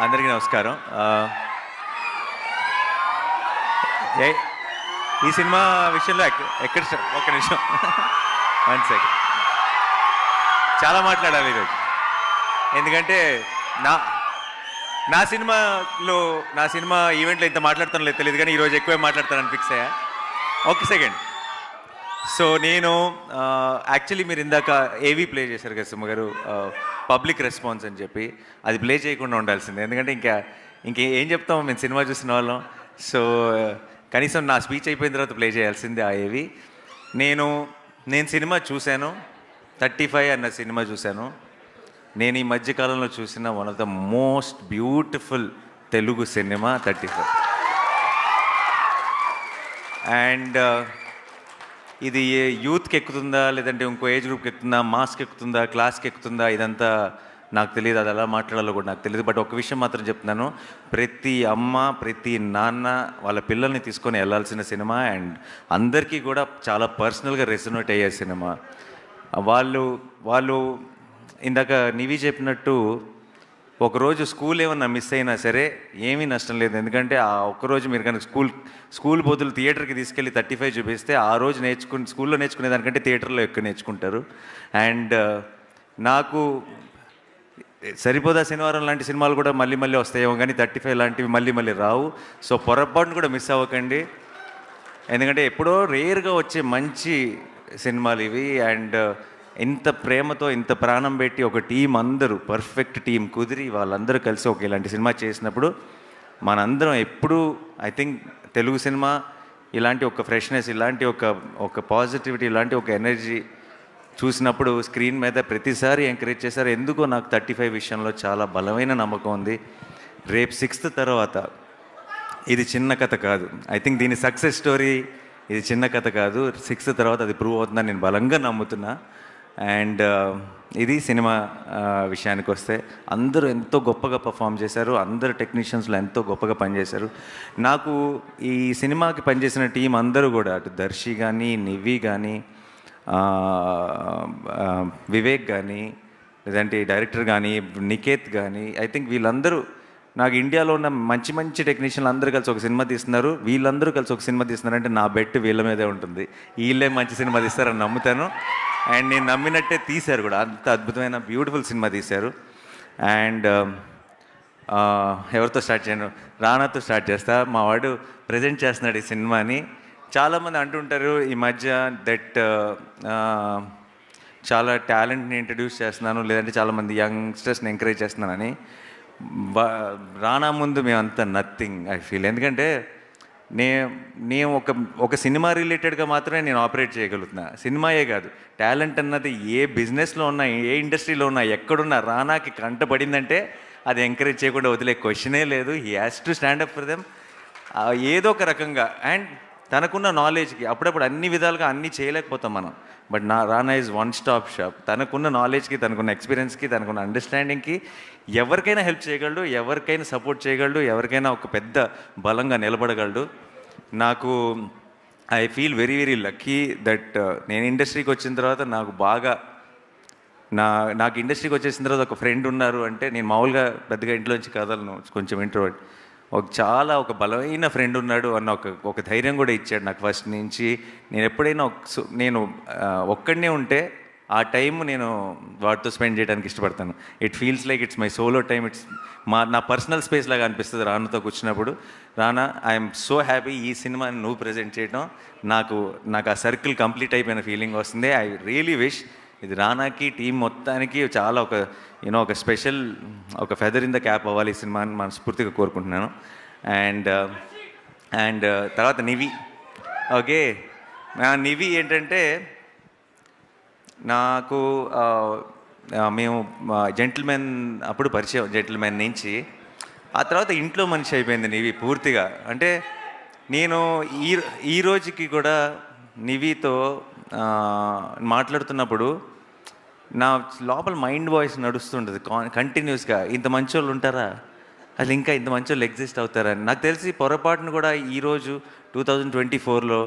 అందరికీ నమస్కారం. ఈ సినిమా విషయంలో ఎక్కడ ఒక్క నిమిషం 1 సెకండ్ చాలా మాట్లాడాలి ఈరోజు. ఎందుకంటే నా సినిమా ఈవెంట్లో ఇంత మాట్లాడతానో లేదు తెలియదు, కానీ ఈరోజు ఎక్కువే మాట్లాడతానని ఫిక్స్ అయ్యా. ఒక్క సెకండ్. సో నేను యాక్చువల్లీ మీరు ఇందాక ఏవి ప్లే చేశారు కదా సింహ గారు, పబ్లిక్ రెస్పాన్స్ అని చెప్పి, అది ప్లే చేయకుండా ఉండాల్సిందే. ఎందుకంటే ఇంకేం చెప్తాం మేము సినిమా చూసిన వాళ్ళం. సో కనీసం నా స్పీచ్ అయిపోయిన తర్వాత ప్లే చేయాల్సిందే ఆ ఏవి. నేను సినిమా చూశాను, 35 అన్న సినిమా చూశాను. నేను ఈ మధ్యకాలంలో చూసిన one of the most beautiful Telugu cinema 35. And ఇది యూత్కి ఎక్కుతుందా, లేదంటే ఇంకో ఏజ్ గ్రూప్కి ఎక్కుతుందా, మాస్కి ఎక్కుతుందా, క్లాస్కి ఎక్కుతుందా, ఇదంతా నాకు తెలియదు. అది ఎలా మాట్లాడాలో కూడా నాకు తెలియదు. బట్ ఒక విషయం మాత్రం చెప్తున్నాను, ప్రతి అమ్మ ప్రతి నాన్న వాళ్ళ పిల్లల్ని తీసుకొని వెళ్ళాల్సిన సినిమా. అండ్ అందరికీ కూడా చాలా పర్సనల్గా రెసొనేట్ అయ్యే సినిమా. వాళ్ళు ఇందాక నివి చెప్పినట్టు ఒకరోజు స్కూల్ ఏమన్నా మిస్ అయినా సరే ఏమీ నష్టం లేదు. ఎందుకంటే ఆ ఒక్కరోజు మీరు కనుక స్కూల్ బదులు థియేటర్కి తీసుకెళ్ళి 35 చూపిస్తే ఆ రోజు స్కూల్లో నేర్చుకునే దానికంటే థియేటర్లో ఎక్కువ నేర్చుకుంటారు. అండ్ నాకు సరిపోదా శనివారం లాంటి సినిమాలు కూడా మళ్ళీ వస్తాయేమో, కానీ 35 లాంటివి మళ్ళీ రావు. సో పొరపాటును కూడా మిస్ అవ్వకండి, ఎందుకంటే ఎప్పుడో రేర్గా వచ్చే మంచి సినిమాలు ఇవి. అండ్ ఇంత ప్రేమతో ఇంత ప్రాణం పెట్టి ఒక టీం, అందరూ పర్ఫెక్ట్ టీం కుదిరి వాళ్ళందరూ కలిసి ఒక ఇలాంటి సినిమా చేసినప్పుడు మనందరం ఎప్పుడూ ఐ థింక్ తెలుగు సినిమా ఇలాంటి ఒక ఫ్రెష్నెస్, ఇలాంటి ఒక పాజిటివిటీ, ఇలాంటి ఒక ఎనర్జీ చూసినప్పుడు స్క్రీన్ మీద ప్రతిసారి ఎంకరేజ్ చేశారు. ఎందుకో నాకు 35 విషయంలో చాలా బలమైన నమ్మకం ఉంది. రేపు 6th తర్వాత ఇది చిన్న కథ కాదు. ఐ థింక్ దీని సక్సెస్ స్టోరీ ఇది చిన్న కథ కాదు. 6th తర్వాత అది ప్రూవ్ అవుతుందని నేను బలంగా నమ్ముతున్నా. అండ్ ఇది సినిమా విషయానికి వస్తే అందరూ ఎంతో గొప్పగా పర్ఫామ్ చేశారు. అందరు టెక్నీషియన్స్లో ఎంతో గొప్పగా పనిచేశారు. నాకు ఈ సినిమాకి పనిచేసిన టీం అందరూ కూడా, అటు దర్శి కానీ, నివి కానీ, వివేక్ కానీ, లేదంటే డైరెక్టర్ కానీ, నికేత్ కానీ, ఐ థింక్ వీళ్ళందరూ నాకు ఇండియాలో ఉన్న మంచి టెక్నీషియన్లు అందరూ కలిసి ఒక సినిమా తీస్తున్నారు. వీళ్ళందరూ కలిసి ఒక సినిమా తీస్తున్నారంటే నా బెట్ వీళ్ళ మీదే ఉంటుంది. వీళ్ళే మంచి సినిమా తీస్తారని నమ్ముతాను. అండ్ నేను నమ్మినట్టే తీశారు కూడా. అంత అద్భుతమైన బ్యూటిఫుల్ సినిమా తీశారు. అండ్ ఎవరితో స్టార్ట్ చేయను, రానాతో స్టార్ట్ చేస్తా. మా వాడు ప్రజెంట్ చేస్తున్నాడు ఈ సినిమాని. చాలామంది అంటుంటారు ఈ మధ్య దట్ చాలా టాలెంట్ని ఇంట్రడ్యూస్ చేస్తున్నాను, లేదంటే చాలామంది యంగ్స్టర్స్ని ఎంకరేజ్ చేస్తున్నానని. రానా ముందు మేమంతా నథింగ్ ఐ ఫీల్. ఎందుకంటే నేను ఒక సినిమా రిలేటెడ్గా మాత్రమే నేను ఆపరేట్ చేయగలుగుతున్నా. సినిమాయే కాదు, టాలెంట్ అన్నది ఏ బిజినెస్లో ఉన్నా, ఏ ఇండస్ట్రీలో ఉన్నా, ఎక్కడున్నా రానాకి కంటపడిందంటే అది ఎంకరేజ్ చేయకుండా వదిలే క్వశ్చనే లేదు. He has to stand up for them ఏదో ఒక రకంగా. అండ్ తనకున్న నాలెడ్జ్కి అప్పుడప్పుడు అన్ని విధాలుగా అన్నీ చేయలేకపోతాం మనం. But Rana is one stop shop. తనకున్న నాలెడ్జ్కి, తనకున్న ఎక్స్పీరియన్స్కి, తనకున్న అండర్స్టాండింగ్కి ఎవరికైనా హెల్ప్ చేయగలడు, ఎవరికైనా సపోర్ట్ చేయగలడు, ఎవరికైనా ఒక పెద్ద బలంగా నిలబడగలడు. నాకు I feel very lucky that నేను ఇండస్ట్రీకి వచ్చిన తర్వాత నాకు ఇండస్ట్రీకి వచ్చేసిన తర్వాత ఒక ఫ్రెండ్ ఉన్నారు. అంటే నేను మామూలుగా పెద్దగా ఇంట్లోంచి కదలను, కొంచెం ఇంట్రోవర్ట్. ఒక బలమైన ఫ్రెండ్ ఉన్నాడు అన్న ఒక ధైర్యం కూడా ఇచ్చాడు నాకు ఫస్ట్ నుంచి. నేను ఎప్పుడైనా నేను ఒక్కడనే ఉంటే ఆ టైం నేను వాటితో స్పెండ్ చేయడానికి ఇష్టపడతాను. It feels like it's my solo time. నా పర్సనల్ స్పేస్ లాగా అనిపిస్తుంది రానాతో కూర్చున్నప్పుడు. రానా, ఐఎమ్ సో హ్యాపీ ఈ సినిమాని నువ్వు ప్రజెంట్ చేయడం. నాకు ఆ సర్కిల్ కంప్లీట్ అయిపోయిన ఫీలింగ్ వస్తుంది. ఐ రియలీ విష్ ఇది రానాకి, టీం మొత్తానికి చాలా ఒక స్పెషల్, ఒక ఫెదర్ ఇన్ ద క్యాప్ అవ్వాలి ఈ సినిమాని మనస్ఫూర్తిగా కోరుకుంటున్నాను. అండ్ తర్వాత నివి. ఓకే, నివి ఏంటంటే నాకు మేము జెంటిల్మెన్ అప్పుడు పరిచయం, జెంటిల్మెన్ నుంచి. ఆ తర్వాత ఇంట్లో మనిషి అయిపోయింది నివి పూర్తిగా. అంటే నేను ఈ రోజుకి కూడా నివితో మాట్లాడుతున్నప్పుడు నా లోపల మైండ్ వాయిస్ నడుస్తుంటుంది కంటిన్యూస్గా. ఇంత మంచి వాళ్ళు ఉంటారా, అసలు ఇంకా ఇంత మంచి వాళ్ళు ఎగ్జిస్ట్ అవుతారని. నాకు తెలిసి పొరపాటును కూడా ఈరోజు 2024లో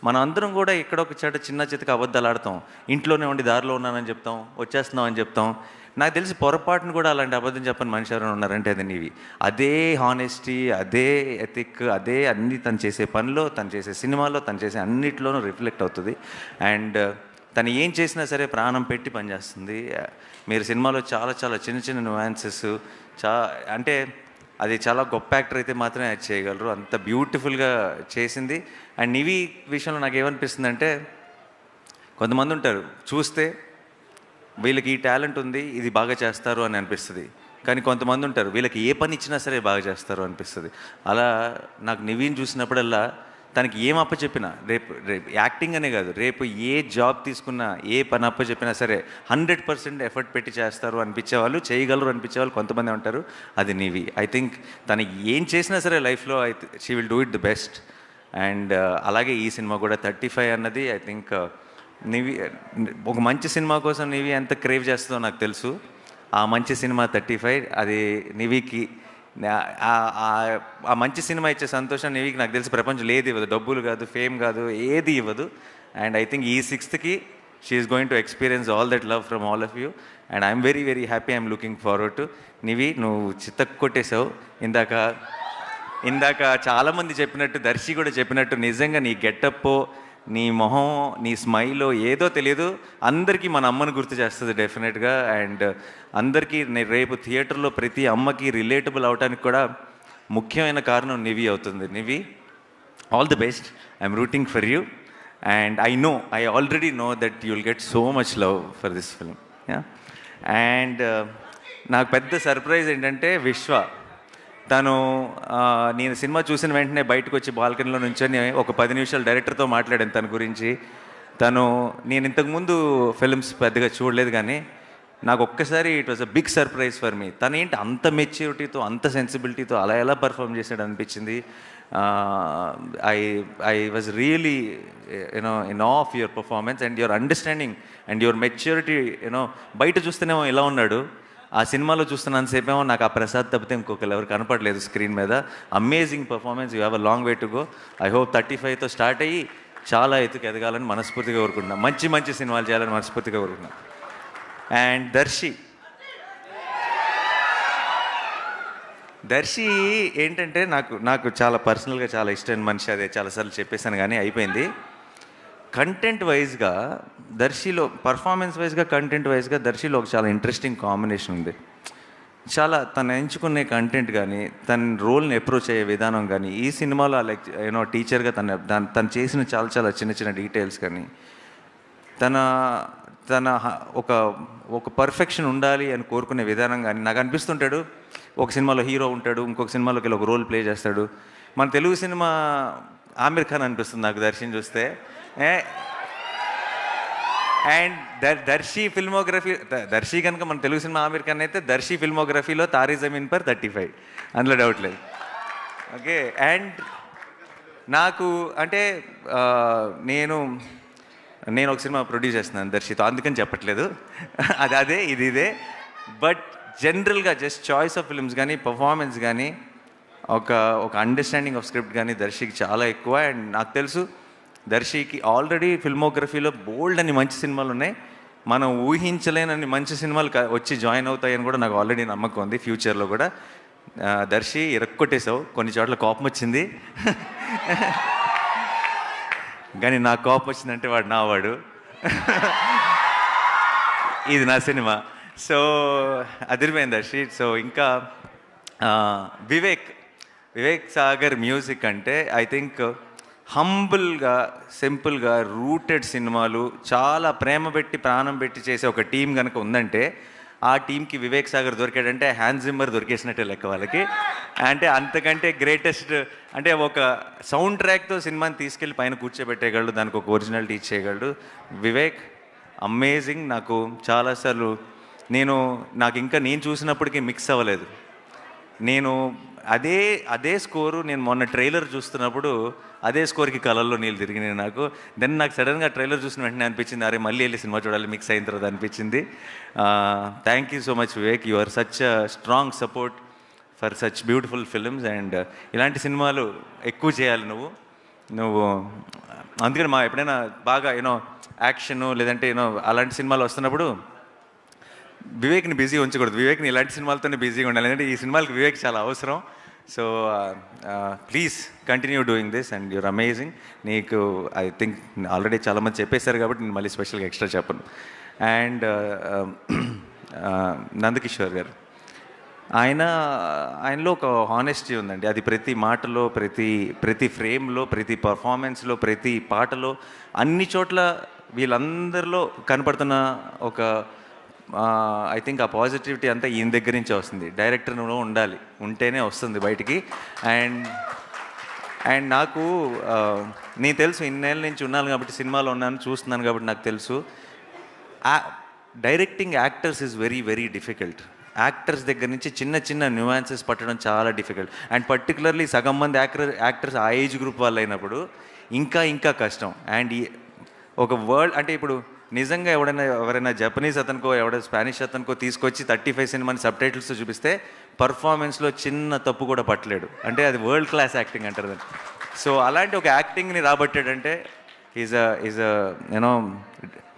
మనం అందరం కూడా ఎక్కడొక చోట చిన్న చితక అబద్ధాలు ఆడతాం. ఇంట్లోనే ఉండి దారిలో ఉన్నానని చెప్తాం, వచ్చేస్తున్నాం అని చెప్తాం. నాకు తెలిసి పొరపాటును కూడా అలాంటి అబద్ధం చెప్పని మనిషి ఎవరైనా ఉన్నారంటే అది నీవి. అదే హానెస్టీ, అదే ఎథిక్, అదే అన్నీ తను చేసే పనిలో, తను చేసే సినిమాలో, తను చేసే అన్నిట్లోనూ రిఫ్లెక్ట్ అవుతుంది. అండ్ తను ఏం చేసినా సరే ప్రాణం పెట్టి పనిచేస్తుంది. మీరు సినిమాలో చాలా చాలా చిన్న చిన్న నువాన్సెస్ అంటే అది చాలా గొప్ప యాక్టర్ అయితే మాత్రమే యాక్ట్ చేయగలరు. అంత బ్యూటిఫుల్గా చేసింది. అండ్ నివి విషయంలో నాకు ఏమనిపిస్తుంది అంటే, కొంతమంది ఉంటారు చూస్తే వీళ్ళకి ఈ టాలెంట్ ఉంది, ఇది బాగా చేస్తారు అని అనిపిస్తుంది. కానీ కొంతమంది ఉంటారు వీళ్ళకి ఏ పని ఇచ్చినా సరే బాగా చేస్తారు అనిపిస్తుంది. అలా నాకు నివిని చూసినప్పుడల్లా తనకి ఏం అప్పచెప్పినా, రేపు రేపు యాక్టింగ్ అనే కాదు, రేపు ఏ జాబ్ తీసుకున్నా, ఏ పని అప్పచెప్పినా సరే 100% ఎఫర్ట్ పెట్టి చేస్తారు అనిపించేవాళ్ళు, చేయగలరు అనిపించేవాళ్ళు కొంతమంది ఉంటారు. అది నివి. ఐ థింక్ తను ఏం చేసినా సరే లైఫ్లో she will do it the best. And అలాగే ఈ సినిమా కూడా 35 అన్నది ఐ థింక్ నివి ఒక మంచి సినిమా కోసం నివి ఎంత క్రేవ్ చేస్తుందో నాకు తెలుసు. ఆ మంచి సినిమా 35 అది నివికి ఆ మంచి సినిమా ఇచ్చే సంతోషం నివికి నాకు తెలిసి ప్రపంచంలో ఏది ఇవ్వదు. డబ్బులు కాదు, ఫేమ్ కాదు, ఏది ఇవ్వదు. అండ్ ఐ థింక్ ఈ 6th she is going to experience all that love from all of you. And I'm very very happy. I'm looking forward to. Nivi, నువ్వు చిత్తకు కొట్టేశావు. ఇందాక చాలామంది చెప్పినట్టు, దర్శి కూడా చెప్పినట్టు, నిజంగా నీ గెటప్పో, నీ మొహం, నీ స్మైలో ఏదో తెలియదు, అందరికీ మన అమ్మను గుర్తు చేస్తుంది డెఫినెట్గా. అండ్ అందరికీ రేపు థియేటర్లో ప్రతి అమ్మకి రిలేటబుల్ అవడానికి కూడా ముఖ్యమైన కారణం నివి అవుతుంది. Nivi, all the best. I'm rooting for you. And I already know that you will get so much love for this film. And నాకు పెద్ద సర్ప్రైజ్ ఏంటంటే విశ్వ. నేను సినిమా చూసిన వెంటనే బయటకు వచ్చి బాల్కనీలో నుంచొని ఒక 10 నిమిషాలు డైరెక్టర్తో మాట్లాడాను తన గురించి. నేను ఇంతకుముందు ఫిల్మ్స్ పెద్దగా చూడలేదు, కానీ నాకు ఒక్కసారి it was a big surprise for me. తనేంటి అంత మెచ్యూరిటీతో, అంత సెన్సిబిలిటీతో అలా ఎలా పర్ఫామ్ చేశాడు అనిపించింది. I was really in of your performance and your understanding and your maturity. బయట చూస్తేనేమో ఇలా ఉన్నాడు, ఆ సినిమాలో చూస్తున్నంతసేపేమో నాకు ఆ ప్రసాద్ తప్పితే ఇంకొకరు ఎవరు కనపడలేదు స్క్రీన్ మీద. Amazing performance. You have a long way to go. I hope 35తో స్టార్ట్ అయ్యి చాలా ఎత్తుకు ఎదగాలని మనస్ఫూర్తిగా కోరుకుంటున్నాం. మంచి మంచి సినిమాలు చేయాలని మనస్ఫూర్తిగా కోరుకుంటున్నాం. అండ్ దర్శి ఏంటంటే నాకు చాలా పర్సనల్గా చాలా ఇష్టమైన మనిషి. అదే చాలాసార్లు చెప్పేశాను కానీ అయిపోయింది. కంటెంట్ వైజ్గా దర్శిలో, పర్ఫార్మెన్స్ వైజ్గా, కంటెంట్ వైజ్గా దర్శిలో ఒక చాలా ఇంట్రెస్టింగ్ కాంబినేషన్ ఉంది. చాలా తను ఎంచుకునే కంటెంట్ కానీ, తన రోల్ని అప్రోచ్ అయ్యే విధానం కానీ, ఈ సినిమాలో లైక్ టీచర్గా తను చేసిన చాలా చాలా చిన్న చిన్న డీటెయిల్స్ కానీ, తన ఒక పర్ఫెక్షన్ ఉండాలి అని కోరుకునే విధానం కానీ, నాకు అనిపిస్తుంటాడు ఒక సినిమాలో హీరో ఉంటాడు, ఇంకొక సినిమాలోకి వెళ్ళి ఒక రోల్ ప్లే చేస్తాడు. మన తెలుగు సినిమా ఆమిర్ ఖాన్ అనిపిస్తుంది నాకు దర్శిని చూస్తే. అండ్ దర్శి కనుక మన తెలుగు సినిమా ఆమిర్ ఖాన్ అయితే, దర్శి ఫిల్మోగ్రఫీలో తారీ జమీన్ పర్ 35, అందులో డౌట్ లేదు. ఓకే. అండ్ నాకు అంటే నేను ఒక సినిమా ప్రొడ్యూస్ చేస్తున్నాను దర్శితో, అందుకని చెప్పట్లేదు. అదే ఇదే. బట్ జనరల్గా జస్ట్ చాయిస్ ఆఫ్ ఫిల్మ్స్ కానీ, పర్ఫార్మెన్స్ కానీ, ఒక అండర్స్టాండింగ్ ఆఫ్ స్క్రిప్ట్ కానీ దర్శికి చాలా ఎక్కువ. అండ్ నాకు తెలుసు దర్శికి ఆల్రెడీ ఫిల్మోగ్రఫీలో బోల్డ్ అని మంచి సినిమాలు ఉన్నాయి. మనం ఊహించలేనన్ని మంచి సినిమాలు వచ్చి జాయిన్ అవుతాయని కూడా నాకు ఆల్రెడీ నమ్మకం ఉంది. ఫ్యూచర్లో కూడా దర్శి ఇరక్కొట్టేశావు, కొన్ని చోట్ల కోపం వచ్చింది. కానీ నాకు కోపం వచ్చిందంటే వాడు నావాడు, ఇది నా సినిమా. సో అదిరిపోయింది దర్శి. సో ఇంకా వివేక్ సాగర్ మ్యూజిక్ అంటే ఐ థింక్ హంబుల్గా, సింపుల్గా రూటెడ్ సినిమాలు, చాలా ప్రేమ పెట్టి ప్రాణం పెట్టి చేసే ఒక టీం కనుక ఉందంటే, ఆ టీంకి వివేక్ సాగర్ దొరికాడంటే హ్యాన్స్ జిమ్మర్ దొరికేసినట్టే లెక్క వాళ్ళకి. అంటే అంతకంటే గ్రేటెస్ట్, అంటే ఒక సౌండ్ ట్రాక్తో సినిమాని తీసుకెళ్ళి పైన కూర్చోబెట్టేయగలడు, దానికి ఒక ఒరిజినాలిటీ ఇచ్చేయగలడు వివేక్. అమేజింగ్. నాకు చాలాసార్లు నాకు ఇంకా నేను చూసినప్పటికీ మిక్స్ అవ్వలేదు. అదే స్కోరు నేను మొన్న ట్రైలర్ చూస్తున్నప్పుడు అదే స్కోర్కి కలర్లో నీళ్ళు తిరిగినాయి నాకు. నాకు సడన్గా ట్రైలర్ చూసిన వెంటనే అనిపించింది, అరే మళ్ళీ వెళ్ళి సినిమా చూడాలి మిక్స్ అయిన తర్వాత అనిపించింది. Thank you so much Vivek. You are such a strong support for such beautiful films. And ఇలాంటి సినిమాలు ఎక్కువ చేయాలి నువ్వు. అందుకని ఎప్పుడైనా బాగా యాక్షను లేదంటే అలాంటి సినిమాలు వస్తున్నప్పుడు వివేక్ని బిజీ ఉంచకూడదు, వివేక్ని ఇలాంటి సినిమాలతోనే బిజీగా ఉండాలి, ఎందుకంటే ఈ సినిమాలకు వివేక్ చాలా అవసరం. So please continue doing this and you're amazing. నీకు ఐ థింక్ ఆల్రెడీ చాలామంది చెప్పేశారు కాబట్టి నేను మళ్ళీ స్పెషల్గా ఎక్స్ట్రా చెప్పను. అండ్ నందకిషోర్ గారు, ఆయనలో ఒక హానెస్టీ ఉందండి. అది ప్రతి మాటలో, ప్రతి ఫ్రేమ్లో, ప్రతి పర్ఫార్మెన్స్లో, ప్రతి పాటలో, అన్ని చోట్ల వీళ్ళందరిలో కనపడుతున్న ఒక ఐ థింక్ ఆ పాజిటివిటీ అంతా ఈయన దగ్గర నుంచే వస్తుంది. డైరెక్టర్లో ఉండాలి, ఉంటేనే వస్తుంది బయటికి. అండ్ నాకు నేను తెలుసు, ఇన్నేళ్ళ నుంచి ఉన్నాను కాబట్టి, సినిమాలో ఉన్నాను, చూస్తున్నాను కాబట్టి నాకు తెలుసు, directing actors is very very difficult. Actors దగ్గర నుంచి చిన్న చిన్న న్యూయాన్సెస్ పట్టడం చాలా డిఫికల్ట్. అండ్ పర్టికులర్లీ సగం మంది యాక్టర్స్ ఆ ఏజ్ గ్రూప్ వాళ్ళు అయినప్పుడు ఇంకా కష్టం. అండ్ ఒక వరల్డ్ అంటే ఇప్పుడు నిజంగా ఎవరైనా జపనీస్ అతనికో స్పానిష్ అతనికో తీసుకొచ్చి 35 సినిమాని సబ్ టైటిల్స్తో చూపిస్తే పర్ఫార్మెన్స్లో చిన్న తప్పు కూడా పట్టలేడు. అంటే అది వరల్డ్ క్లాస్ యాక్టింగ్ అంటారు దాన్ని. సో అలాంటి ఒక యాక్టింగ్ని రాబట్టాడంటే ఈజ్ యూనో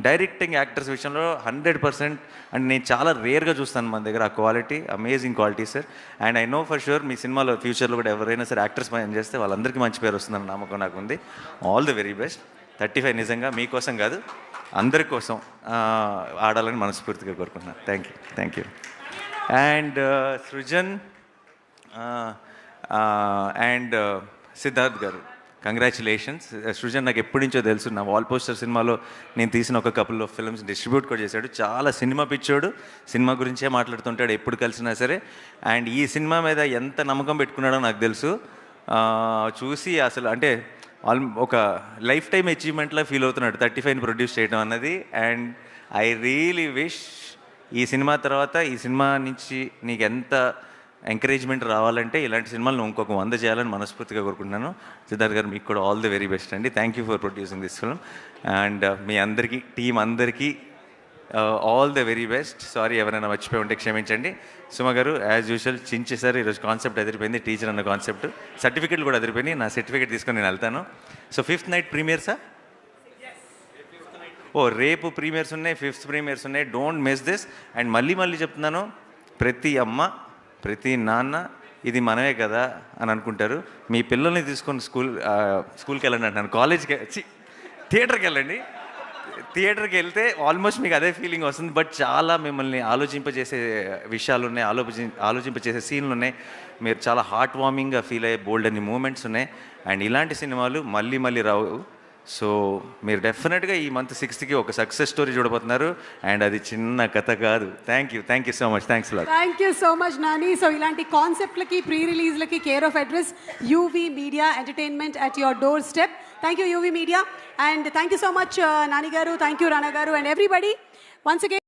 డైరెక్టింగ్ యాక్టర్స్ విషయంలో 100%. అండ్ నేను చాలా రేర్గా చూస్తాను మన దగ్గర ఆ quality, amazing quality sir. And I know for sure మీ సినిమాలో ఫ్యూచర్లో కూడా ఎవరైనా సరే యాక్టర్స్ పని చేస్తే వాళ్ళందరికీ మంచి పేరు వస్తుందని నమ్మకం నాకు ఉంది. All the very best. 35 నిజంగా మీకోసం కాదు, అందరి కోసం ఆడాలని మనస్ఫూర్తిగా కోరుకుంటున్నాను. Thank you. And Srujan and Siddharth గారు, కంగ్రాచులేషన్స్. సృజన్ నాకు ఎప్పటి నుంచో తెలుసు, నా వాల్ పోస్టర్ సినిమాలో నేను తీసిన ఒక కపుల్ ఆఫ్ ఫిల్మ్స్ డిస్ట్రిబ్యూట్ కూడా చేశాడు. చాలా సినిమా పిచ్చోడు, సినిమా గురించే మాట్లాడుతుంటాడు ఎప్పుడు కలిసినా సరే. అండ్ ఈ సినిమా మీద ఎంత నమ్మకం పెట్టుకున్నాడో నాకు తెలుసు. చూసి అసలు అంటే ఒక లైఫ్ టైం అచీవ్మెంట్లా ఫీల్ అవుతున్నాడు 35ని ప్రొడ్యూస్ చేయడం అన్నది. అండ్ ఐ రియలీ విష్ ఈ సినిమా తర్వాత, ఈ సినిమా నుంచి నీకు ఎంత ఎంకరేజ్మెంట్ రావాలంటే ఇలాంటి సినిమాలు నువ్వు ఇంకొక 100 చేయాలని మనస్ఫూర్తిగా కోరుకుంటున్నాను. సిద్ధార్థ్ గారు, మీకు కూడా ఆల్ ది వెరీ బెస్ట్ అండి. Thank you for producing this film. And మీ అందరికీ, టీం అందరికీ all the very best. Sorry ఎవరైనా మర్చిపోయి ఉంటే క్షమించండి. సుమ గారు యాజ్ యూజువల్ చించేసారు. ఈరోజు కాన్సెప్ట్ అదిరిపోయింది, టీచర్ అన్న కాన్సెప్ట్. సర్టిఫికేట్లు కూడా అదిరిపోయినాయి. నా సర్టిఫికేట్ తీసుకొని నేను వెళ్తాను. సో 5th నైట్ ప్రీమియర్సా? రేపు ప్రీమియర్స్ ఉన్నాయి, 5th ప్రీమియర్స్ ఉన్నాయి. Don't miss this. అండ్ మళ్ళీ చెప్తున్నాను, ప్రతి అమ్మ, ప్రతి నాన్న ఇది మనమే కదా అని అనుకుంటారు. మీ పిల్లల్ని తీసుకొని స్కూల్కి వెళ్ళండి అంటున్నాను, కాలేజ్కి, థియేటర్కి వెళ్ళండి. థియేటర్కి వెళ్తే ఆల్మోస్ట్ మీకు అదే ఫీలింగ్ వస్తుంది. బట్ చాలా మిమ్మల్ని ఆలోచింపజేసే విషయాలు ఉన్నాయి, ఆలోచింపజేసే సీన్లు ఉన్నాయి. మీరు చాలా హార్ట్ వార్మింగ్గా ఫీల్ అయ్యే బోల్డ్ అన్ని మూమెంట్స్ ఉన్నాయి. అండ్ ఇలాంటి సినిమాలు మళ్ళీ రావు. సో మీరు డెఫినెట్గా ఈ మంత్ 6th ఒక సక్సెస్ స్టోరీ చూడబోతున్నారు. అండ్ అది చిన్న కథ కాదు. Thank you so much. Thank you so much Nani. So ఇలాంటి కాన్సెప్ట్లకి, ప్రీ రిలీజ్లకి care of address UV media entertainment at your doorstep. Thank you UV media. And thank you so much Nani గారు, థ్యాంక్ యూ రానా గారు, అండ్ ఎవ్రీబడి వన్స్ అగైన్.